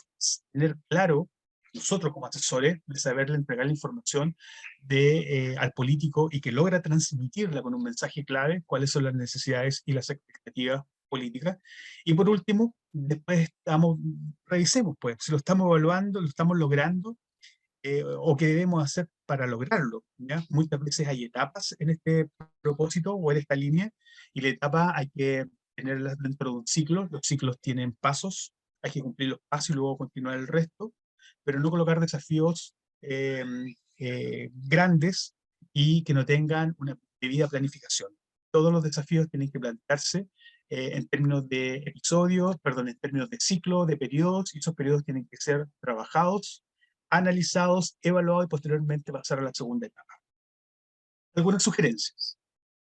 C: tener claro, nosotros como asesores, de saberle entregar la información al político y que logra transmitirla con un mensaje clave, cuáles son las necesidades y las expectativas políticas. Y por último, después revisemos, pues, si lo estamos evaluando, lo estamos logrando, o qué debemos hacer para lograrlo, ¿ya? Muchas veces hay etapas en este propósito o en esta línea, y la etapa hay que tenerlas dentro de un ciclo. Los ciclos tienen pasos, hay que cumplir los pasos y luego continuar el resto, pero no colocar desafíos grandes y que no tengan una debida planificación. Todos los desafíos tienen que plantearse en términos de episodios, perdón, en términos de ciclo, de periodos, y esos periodos tienen que ser trabajados, analizados, evaluados y posteriormente pasar a la segunda etapa. Algunas sugerencias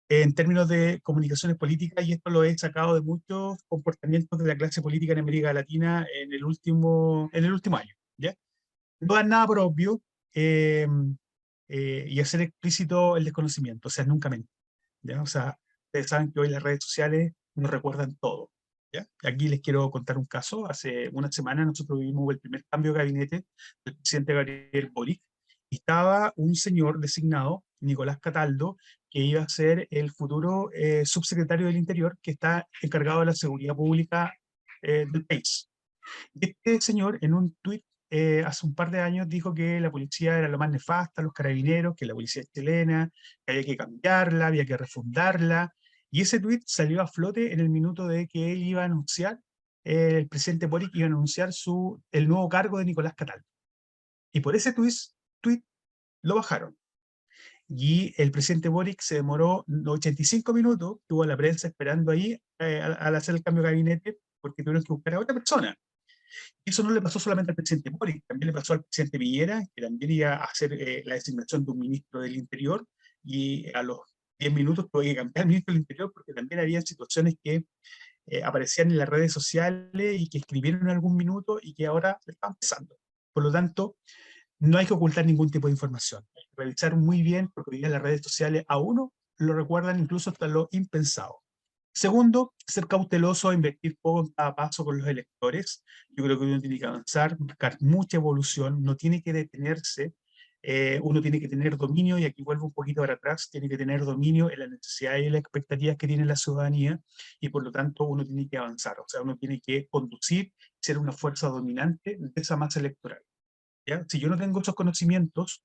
C: en términos de comunicaciones políticas, y esto lo he sacado de muchos comportamientos de la clase política en América Latina en el último año, ¿ya? No dar nada por obvio y hacer explícito el desconocimiento, o sea, nunca mentir, ¿ya? O sea, ustedes saben que hoy las redes sociales nos recuerdan todo, ¿ya? Aquí les quiero contar un caso. Hace una semana nosotros vivimos el primer cambio de gabinete del presidente Gabriel Boric, y estaba un señor designado, Nicolás Cataldo, que iba a ser el futuro subsecretario del Interior, que está encargado de la seguridad pública del país. Este señor, en un tuit hace un par de años, dijo que la policía era lo más nefasta, los carabineros, que la policía es chilena, que había que cambiarla, había que refundarla. Y ese tuit salió a flote en el minuto de que él iba a anunciar, el presidente Boric iba a anunciar el nuevo cargo de Nicolás Cataldo. Y por ese tuit lo bajaron. Y el presidente Boric se demoró 85 minutos, tuvo a la prensa esperando ahí al hacer el cambio de gabinete, porque tuvieron que buscar a otra persona. Y eso no le pasó solamente al presidente Boric, también le pasó al presidente Piñera, que también iba a hacer la designación de un ministro del Interior, y a los 10 minutos tuvo que cambiar el ministro del Interior, porque también había situaciones que aparecían en las redes sociales y que escribieron en algún minuto y que ahora estaban pesando. Por lo tanto, no hay que ocultar ningún tipo de información. Hay que revisar muy bien, porque hoy día las redes sociales a uno lo recuerdan incluso hasta lo impensado. Segundo, ser cauteloso, invertir poco en cada paso con los electores. Yo creo que uno tiene que avanzar, buscar mucha evolución, no tiene que detenerse. Uno tiene que tener dominio, y aquí vuelvo un poquito para atrás, tiene que tener dominio en las necesidades y las expectativas que tiene la ciudadanía, y por lo tanto uno tiene que avanzar, o sea, uno tiene que conducir, ser una fuerza dominante de esa masa electoral, ¿ya? Si yo no tengo esos conocimientos,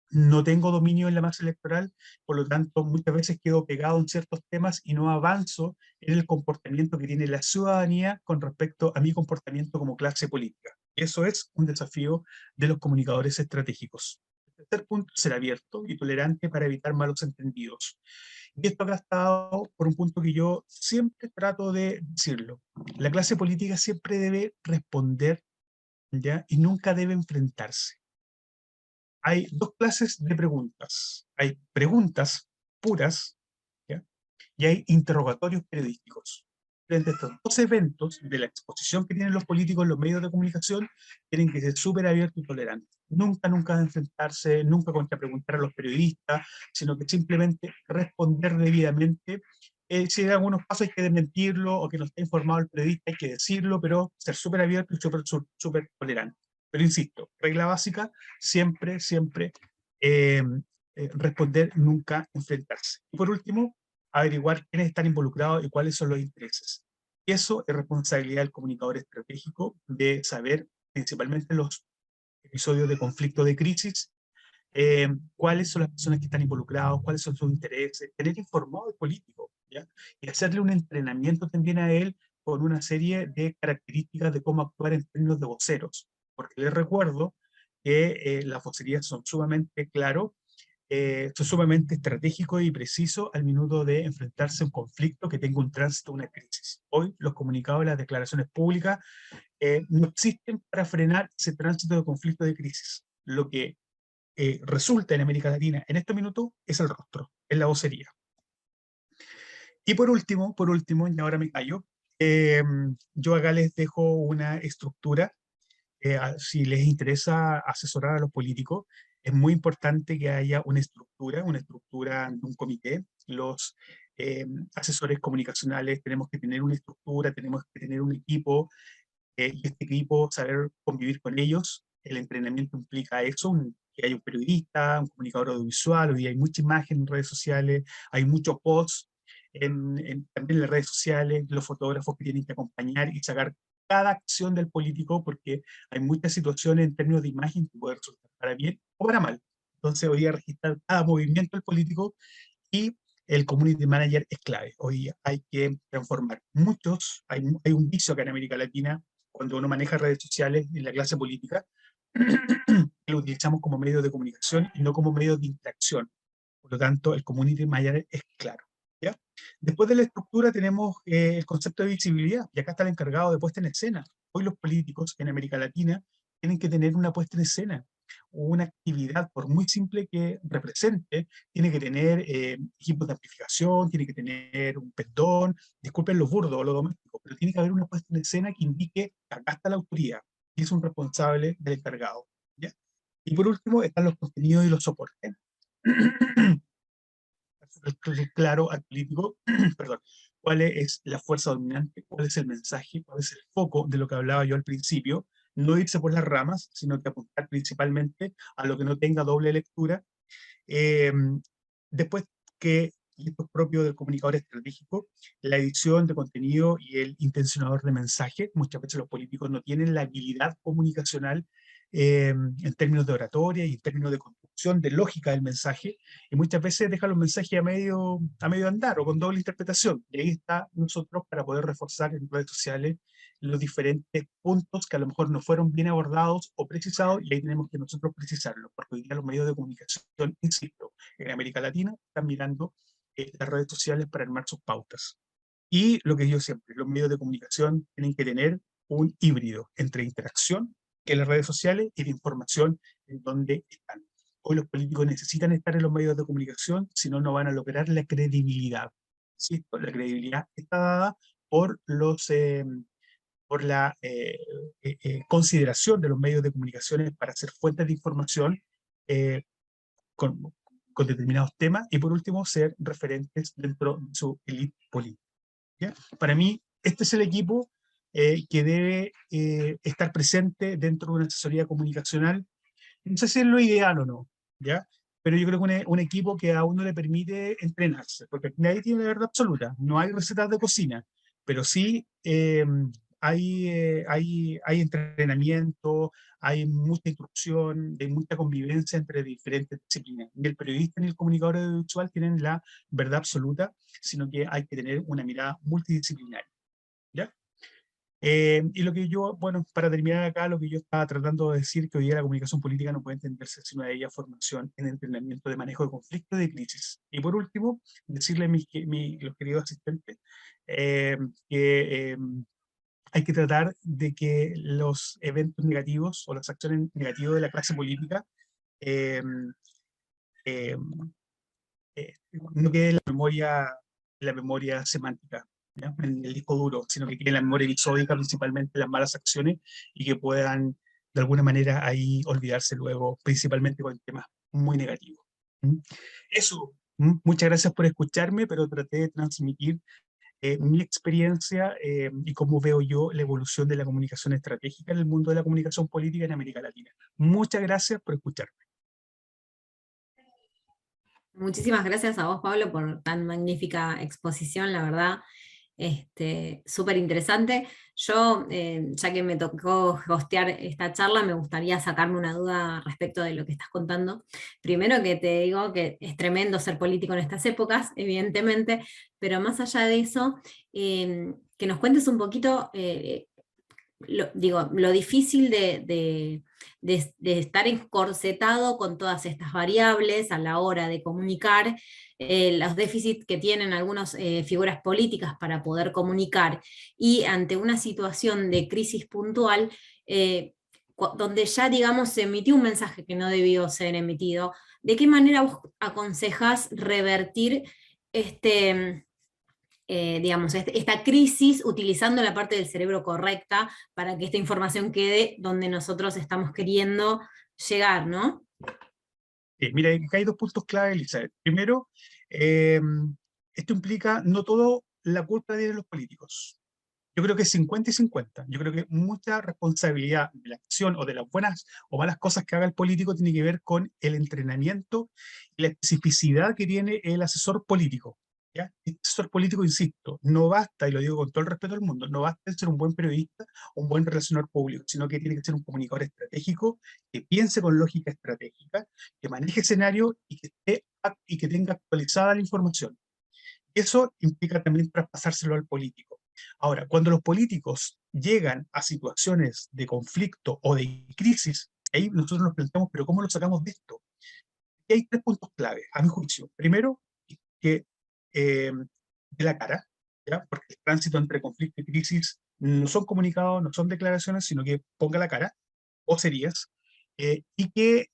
C: no tengo dominio en la masa electoral, por lo tanto muchas veces quedo pegado en ciertos temas y no avanzo en el comportamiento que tiene la ciudadanía con respecto a mi comportamiento como clase política. Eso es un desafío de los comunicadores estratégicos. El tercer punto, ser abierto y tolerante para evitar malos entendidos. Y esto acá está dado por un punto que yo siempre trato de decirlo. La clase política siempre debe responder, ¿ya? Y nunca debe enfrentarse. Hay dos clases de preguntas. Hay preguntas puras, ¿ya? Y hay interrogatorios periodísticos. Frente a estos dos eventos de la exposición que tienen los políticos en los medios de comunicación, tienen que ser súper abiertos y tolerantes. Nunca enfrentarse, nunca contrapreguntar a los periodistas, sino que simplemente responder debidamente. Si hay algunos pasos hay que desmentirlo, o que no está informado el periodista hay que decirlo, pero ser súper abierto y súper tolerante. Pero insisto, regla básica, siempre responder, nunca enfrentarse. Y por último, averiguar quiénes están involucrados y cuáles son los intereses. Y eso es responsabilidad del comunicador estratégico de saber, principalmente en los episodios de conflicto de crisis, cuáles son las personas que están involucradas, cuáles son sus intereses, tener informado al político, ¿ya? Y hacerle un entrenamiento también a él con una serie de características de cómo actuar en términos de voceros, porque les recuerdo que las vocerías son sumamente claros, son sumamente estratégicos y precisos al minuto de enfrentarse a un conflicto que tenga un tránsito, una crisis. Hoy los comunicados y las declaraciones públicas no existen para frenar ese tránsito de conflicto de crisis. Lo que resulta en América Latina en este minuto es el rostro, es la vocería. Y por último, y ahora me callo, yo acá les dejo una estructura. Si les interesa asesorar a los políticos, es muy importante que haya una estructura de un comité. Los asesores comunicacionales tenemos que tener una estructura, tenemos que tener un equipo, y este equipo saber convivir con ellos. El entrenamiento implica eso, que hay un periodista, un comunicador audiovisual. Hoy hay mucha imagen en redes sociales, hay muchos posts también en las redes sociales, los fotógrafos que tienen que acompañar y sacar cada acción del político, porque hay muchas situaciones en términos de imagen que pueden resultar para bien o para mal. Entonces hoy día registrar cada movimiento del político, y el community manager es clave. Hoy hay que transformar hay un vicio acá en América Latina cuando uno maneja redes sociales en la clase política, lo utilizamos como medio de comunicación y no como medio de interacción. Por lo tanto, el community manager es claro, ¿ya? Después de la estructura tenemos el concepto de visibilidad, y acá está el encargado de puesta en escena. Hoy los políticos en América Latina tienen que tener una puesta en escena, una actividad, por muy simple que represente, tiene que tener equipos de amplificación, tiene que tener un pendón, disculpen lo burdo o lo doméstico, pero tiene que haber una puesta en escena que indique que acá está la autoridad, y es un responsable del encargado, ¿ya? Y por último están los contenidos y los soportes. Claro al político, perdón, cuál es la fuerza dominante, cuál es el mensaje, cuál es el foco de lo que hablaba yo al principio, no irse por las ramas, sino que apuntar principalmente a lo que no tenga doble lectura. Después y esto es propio del comunicador estratégico, la edición de contenido y el intencionador de mensaje. Muchas veces los políticos no tienen la habilidad comunicacional en términos de oratoria y en términos de construcción, de lógica del mensaje, y muchas veces dejan los mensajes a medio andar o con doble interpretación. Y ahí está nosotros para poder reforzar en redes sociales los diferentes puntos que a lo mejor no fueron bien abordados o precisados, y ahí tenemos que nosotros precisarlos, porque hoy día los medios de comunicación, insisto, en América Latina están mirando las redes sociales para armar sus pautas. Y lo que yo siempre, los medios de comunicación tienen que tener un híbrido entre interacción, que las redes sociales, y de información en donde están. Hoy los políticos necesitan estar en los medios de comunicación, si no, no van a lograr la credibilidad. ¿Sí? La credibilidad está dada por la consideración de los medios de comunicación para ser fuentes de información con determinados temas, y por último ser referentes dentro de su élite política, ¿ya? Para mí este es el equipo que debe estar presente dentro de una asesoría comunicacional. No sé si es lo ideal o no, ¿ya? Pero yo creo que un equipo que a uno le permite entrenarse, porque nadie tiene la verdad absoluta, no hay recetas de cocina, pero sí hay entrenamiento, hay mucha instrucción, hay mucha convivencia entre diferentes disciplinas. Ni el periodista ni el comunicador audiovisual tienen la verdad absoluta, sino que hay que tener una mirada multidisciplinaria, ¿ya? Y lo que yo, bueno, para terminar acá, lo que yo estaba tratando de decir, que hoy día la comunicación política no puede entenderse sin una de ellas formación en entrenamiento de manejo de conflictos y de crisis. Y por último, decirle a los queridos asistentes que hay que tratar de que los eventos negativos o las acciones negativas de la clase política no quede en la memoria semántica, ¿ya? En el disco duro, sino que quede en la memoria episódica, principalmente las malas acciones, y que puedan de alguna manera ahí olvidarse luego, principalmente con temas muy negativos. Eso, muchas gracias por escucharme, pero traté de transmitir mi experiencia y cómo veo yo la evolución de la comunicación estratégica en el mundo de la comunicación política en América Latina. Muchas gracias por escucharme.
B: Muchísimas gracias a vos, Pablo, por tan magnífica exposición, la verdad. Súper interesante. Yo, ya que me tocó hostear esta charla, me gustaría sacarme una duda respecto de lo que estás contando. Primero que te digo que es tremendo ser político en estas épocas, evidentemente, pero más allá de eso, que nos cuentes un poquito, lo difícil de estar encorsetado con todas estas variables a la hora de comunicar, los déficits que tienen algunas figuras políticas para poder comunicar, y ante una situación de crisis puntual, donde ya, digamos, se emitió un mensaje que no debió ser emitido, ¿de qué manera vos aconsejás revertir digamos, esta crisis utilizando la parte del cerebro correcta para que esta información quede donde nosotros estamos queriendo llegar, ¿no?
C: Mira, acá hay dos puntos clave, Elizabeth. Primero, esto implica no todo la culpa de los políticos. Yo creo que es 50 y 50. Yo creo que mucha responsabilidad de la acción o de las buenas o malas cosas que haga el político tiene que ver con el entrenamiento y la especificidad que tiene el asesor político. ¿Ya? El asesor político, insisto, no basta, y lo digo con todo el respeto del mundo, no basta ser un buen periodista o un buen relacionador público, sino que tiene que ser un comunicador estratégico, que piense con lógica estratégica, que maneje escenario y que tenga actualizada la información. Eso implica también traspasárselo al político. Ahora, cuando los políticos llegan a situaciones de conflicto o de crisis, ahí nosotros nos planteamos, pero ¿cómo lo sacamos de esto? Y hay tres puntos clave, a mi juicio. Primero, que de la cara, ¿ya? Porque el tránsito entre conflicto y crisis no son comunicados, no son declaraciones, sino que ponga la cara, o serías, y que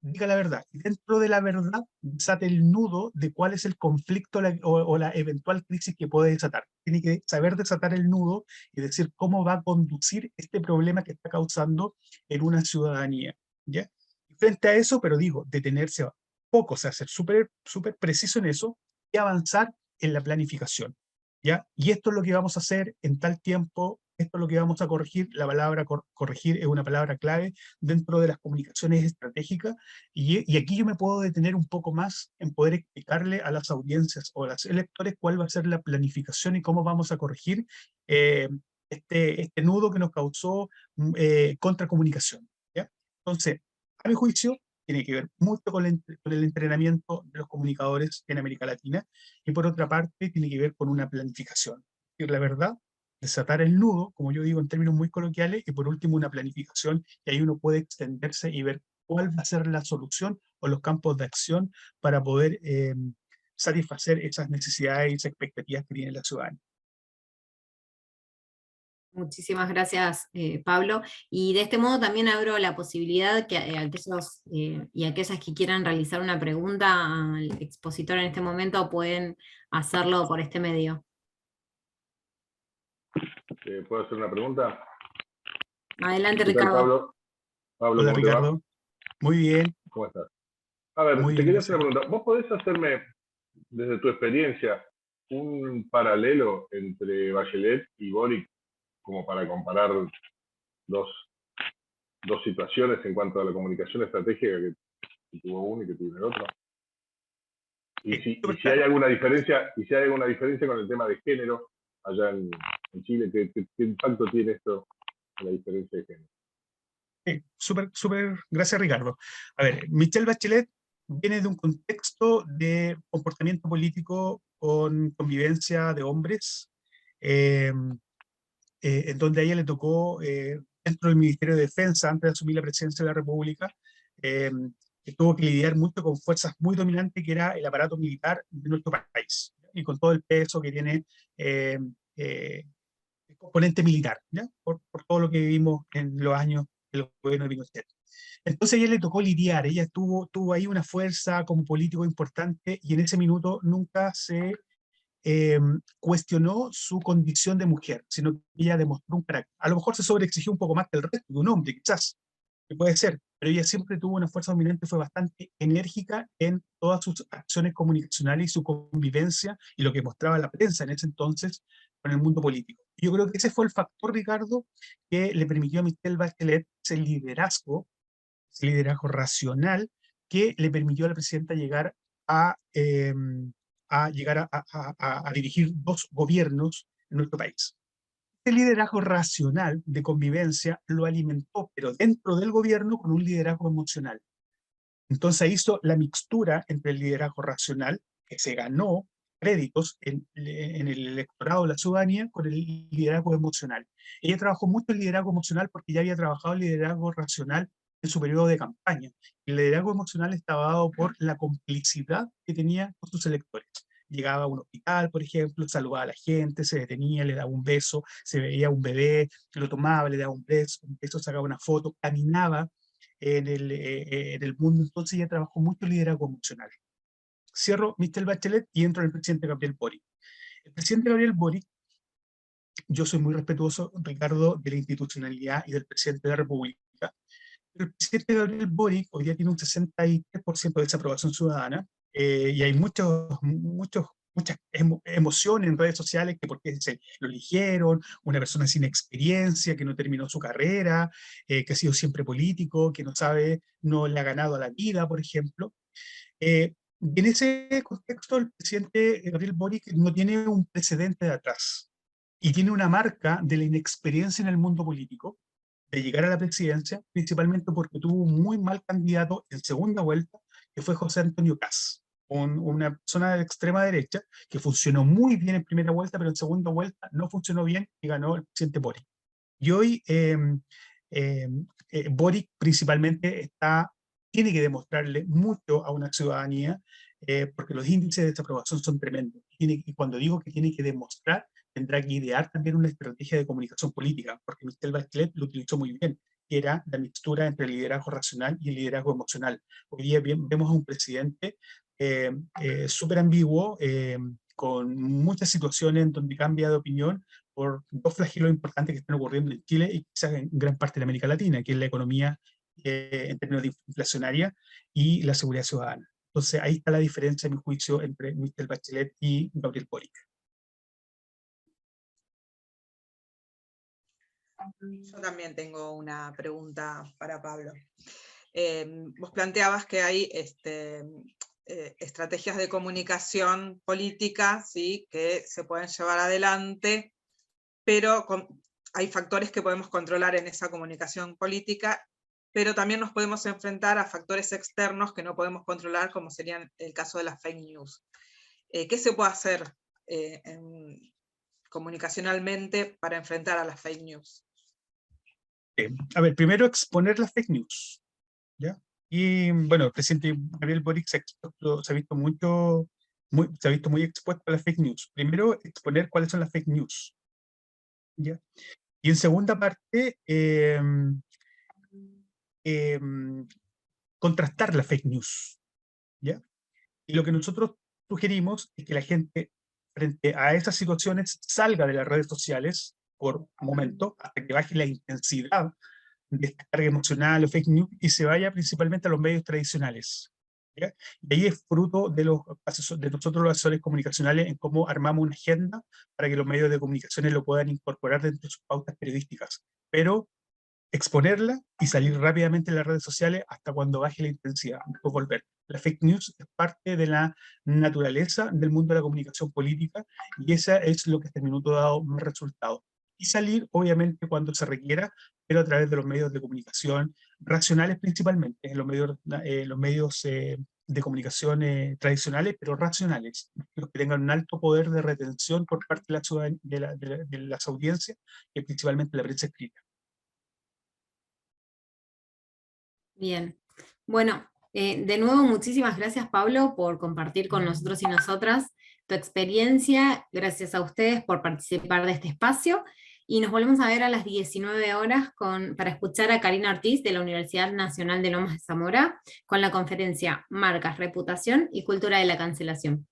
C: diga la verdad. Y dentro de la verdad, desate el nudo de cuál es el conflicto o la eventual crisis que puede desatar. Tiene que saber desatar el nudo y decir cómo va a conducir este problema que está causando en una ciudadanía, ¿ya? Y frente a eso, pero digo, detenerse poco, o sea, ser súper preciso en eso y avanzar en la planificación, ¿ya? Y esto es lo que vamos a hacer en tal tiempo, esto es lo que vamos a corregir. La palabra corregir es una palabra clave dentro de las comunicaciones estratégicas, y aquí yo me puedo detener un poco más en poder explicarle a las audiencias o a los electores cuál va a ser la planificación y cómo vamos a corregir este nudo que nos causó contracomunicación, ¿ya? Entonces, a mi juicio, tiene que ver mucho con el entrenamiento de los comunicadores en América Latina, y por otra parte tiene que ver con una planificación. Y la verdad, desatar el nudo, como yo digo en términos muy coloquiales, y por último una planificación, y ahí uno puede extenderse y ver cuál va a ser la solución o los campos de acción para poder satisfacer esas necesidades y esas expectativas que tiene la ciudadanía.
B: Muchísimas gracias, Pablo. Y de este modo también abro la posibilidad que aquellos y aquellas que quieran realizar una pregunta al expositor en este momento pueden hacerlo por este medio.
D: ¿Puedo hacer una pregunta?
B: Adelante,
D: ¿Qué tal,
B: Ricardo.
D: Pablo? Pablo,
C: Hola,
D: ¿cómo te va?
C: Ricardo. Muy bien.
D: ¿Cómo estás? A ver,
C: Muy
D: te
C: bien,
D: quería hacer
C: gracias.
D: una pregunta. ¿Vos podés hacerme, desde tu experiencia, un paralelo entre Bachelet y Boric, como para comparar dos situaciones en cuanto a la comunicación estratégica que tuvo uno y que tuvo el otro? Y si hay alguna diferencia, con el tema de género allá en Chile, ¿qué impacto tiene esto en la diferencia de género?
C: Súper, gracias, Ricardo. A ver, Michelle Bachelet viene de un contexto de comportamiento político con convivencia de hombres, en donde a ella le tocó, dentro del Ministerio de Defensa, antes de asumir la presidencia de la República, que tuvo que lidiar mucho con fuerzas muy dominantes, que era el aparato militar de nuestro país, y con todo el peso que tiene el componente militar, ¿ya? Por todo lo que vivimos en los años del gobierno de Pinochet. Entonces a ella le tocó lidiar, ella tuvo ahí una fuerza como político importante, y en ese minuto nunca se cuestionó su condición de mujer, sino que ella demostró un carácter. A lo mejor se sobreexigió un poco más que el resto de un hombre, quizás, que puede ser, pero ella siempre tuvo una fuerza dominante, fue bastante enérgica en todas sus acciones comunicacionales y su convivencia, y lo que mostraba la prensa en ese entonces con el mundo político. Y yo creo que ese fue el factor, Ricardo, que le permitió a Michelle Bachelet ese liderazgo racional, que le permitió a la presidenta llegar a a llegar a dirigir 2 gobiernos en nuestro país. Este liderazgo racional de convivencia lo alimentó, pero dentro del gobierno, con un liderazgo emocional. Entonces hizo la mixtura entre el liderazgo racional, que se ganó créditos en el electorado de la ciudadanía, con el liderazgo emocional. Ella trabajó mucho el liderazgo emocional porque ya había trabajado el liderazgo racional en su periodo de campaña. El liderazgo emocional estaba dado por la complicidad que tenía con sus electores. Llegaba a un hospital, por ejemplo, saludaba a la gente, se detenía, le daba un beso, se veía un bebé, lo tomaba, le daba un beso, sacaba una foto, caminaba en el mundo. Entonces ella trabajó mucho el liderazgo emocional. Cierro Michelle Bachelet y entro en el presidente Gabriel Boric. El presidente Gabriel Boric, yo soy muy respetuoso, Ricardo, de la institucionalidad y del presidente de la República. El presidente Gabriel Boric hoy día tiene un 63% de desaprobación ciudadana, y hay muchas emociones en redes sociales, que porque se lo eligieron, una persona sin experiencia, que no terminó su carrera, que ha sido siempre político, que no sabe, no le ha ganado a la vida, por ejemplo. Y en ese contexto, el presidente Gabriel Boric no tiene un precedente de atrás, y tiene una marca de la inexperiencia en el mundo político, de llegar a la presidencia, principalmente porque tuvo un muy mal candidato en segunda vuelta, que fue José Antonio Kast, una persona de extrema derecha, que funcionó muy bien en primera vuelta, pero en segunda vuelta no funcionó bien y ganó el presidente Boric. Y hoy Boric principalmente tiene que demostrarle mucho a una ciudadanía, porque los índices de desaprobación son tremendos. Y cuando digo que tiene que demostrar, tendrá que idear también una estrategia de comunicación política, porque Michelle Bachelet lo utilizó muy bien, que era la mixtura entre el liderazgo racional y el liderazgo emocional. Hoy día vemos a un presidente súper ambiguo, con muchas situaciones en donde cambia de opinión por 2 flagelos importantes que están ocurriendo en Chile y quizás en gran parte de América Latina, que es la economía en términos de inflacionaria y la seguridad ciudadana. Entonces ahí está la diferencia, en mi juicio, entre Michelle Bachelet y Gabriel Boric.
A: Yo también tengo una pregunta para Pablo. Vos planteabas que hay estrategias de comunicación política, ¿sí?, que se pueden llevar adelante, pero hay factores que podemos controlar en esa comunicación política, pero también nos podemos enfrentar a factores externos que no podemos controlar, como serían el caso de las fake news. ¿Qué se puede hacer comunicacionalmente para enfrentar a las fake news?
C: A ver, primero exponer las fake news, ¿ya? Y bueno, el presidente Gabriel Boric se ha visto muy expuesto a las fake news. Primero, exponer cuáles son las fake news, ¿ya? Y en segunda parte, contrastar la fake news, ¿ya? Y lo que nosotros sugerimos es que la gente, frente a esas situaciones, salga de las redes sociales por un momento, hasta que baje la intensidad de esta carga emocional o fake news, y se vaya principalmente a los medios tradicionales, ¿ya? Y ahí es fruto de nosotros los asesores comunicacionales, en cómo armamos una agenda para que los medios de comunicaciones lo puedan incorporar dentro de sus pautas periodísticas, pero exponerla y salir rápidamente en las redes sociales hasta cuando baje la intensidad, después volver. La fake news es parte de la naturaleza del mundo de la comunicación política, y esa es lo que hasta el minuto dado más resultado. Y salir, obviamente, cuando se requiera, pero a través de los medios de comunicación racionales principalmente, los medios de comunicación tradicionales, pero racionales, los que tengan un alto poder de retención por parte de, de las audiencias, y principalmente la prensa escrita.
B: Bien, bueno, de nuevo muchísimas gracias, Pablo, por compartir con nosotros y nosotras tu experiencia. Gracias a ustedes por participar de este espacio, y nos volvemos a ver a las 19 horas para escuchar a Karina Ortiz de la Universidad Nacional de Lomas de Zamora con la conferencia Marcas, Reputación y Cultura de la Cancelación.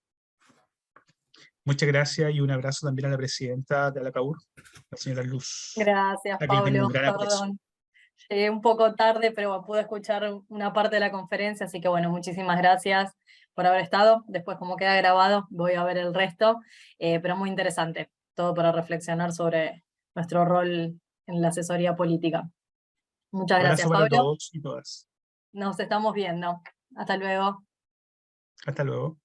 C: Muchas gracias, y un abrazo también a la presidenta de ALACAUR, la señora Luz.
H: Gracias, Pablo. Perdón. Llegué un poco tarde, pero pude escuchar una parte de la conferencia, así que bueno, muchísimas gracias por haber estado. Después, como queda grabado, voy a ver el resto, pero muy interesante, todo para reflexionar sobre nuestro rol en la asesoría política. Muchas gracias, Pablo.
C: Para todos y todas.
H: Nos estamos viendo. Hasta luego.
C: Hasta luego.